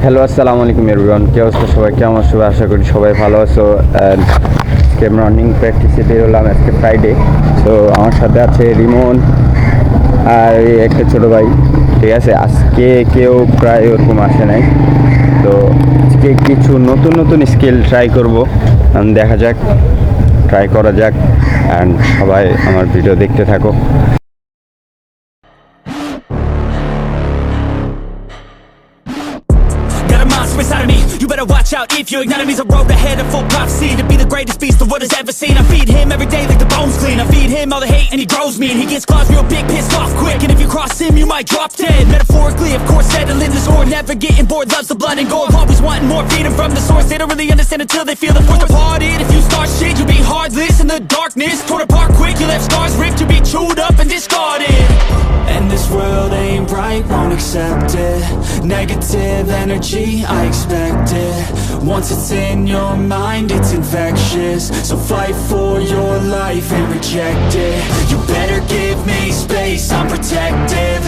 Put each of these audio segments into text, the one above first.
Hello আসসালামু আলাইকুম everyone, কি অবস্থা সবাই, কেমন আছো? আশা করি সবাই ভালো আছো। আজকে রানিং প্র্যাকটিসে বেরোলাম, আজকে ফ্রাইডে। তো আমার সাথে আছে রিমন আর একটা ছোটো ভাই, ঠিক আছে। আজকে কেউ প্রায় ওরকম আসে নাই, তো আজকে কিছু নতুন নতুন স্কিল ট্রাই করব। দেখা যাক, ট্রাই করা যাক, অ্যান্ড সবাই আমার ভিডিও দেখতে থাকো। Inside of me, you better watch out if you ignite me's a road ahead of full prophecy to be the greatest beast the world has ever seen. I feed him every day like the bones clean. I feed him all the hate and he grows me, and he gets claws real big, pissed off quick. And if you cross him, you might drop dead. Metaphorically, of course, settling the score, never getting bored, loves the blood and gore, always wanting more, feeding from the source. They don't really understand until they feel the force departed. If you start shit, you'll be heartless in the darkness, torn apart quick. You left scars ripped, you'll be chewed up and discarded. And this world ain't right, won't accept it. Negative energy, I expect it. Once it's in your mind, it's infectious. So fight for your life and reject it. You better give me space, I'm protective.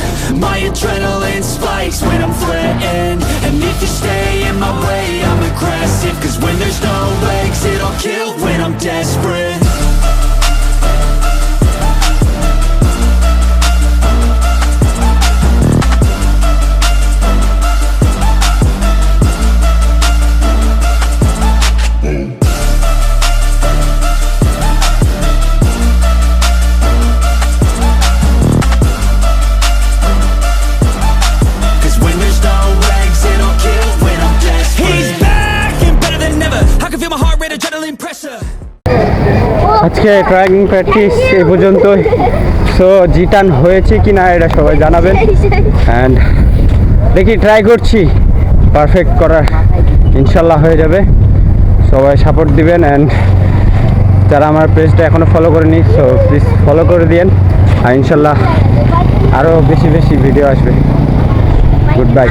My adrenaline spikes when I'm threatened. And if you stay in my way, I'm aggressive. Cause when there's no exit, I'll kill when I'm desperate. আজকে trying practice এই পর্যন্তই। So জিটান হয়েছে কি না এটা সবাই জানাবেন, and দেখি ট্রাই করছি পারফেক্ট করার, ইনশাল্লাহ হয়ে যাবে। সবাই সাপোর্ট দিবেন, অ্যান্ড যারা আমার পেজটা এখনও ফলো করেনি, সো প্লিজ ফলো করে দিন, আর ইনশাল্লাহ আরও বেশি বেশি ভিডিও আসবে। Good bye.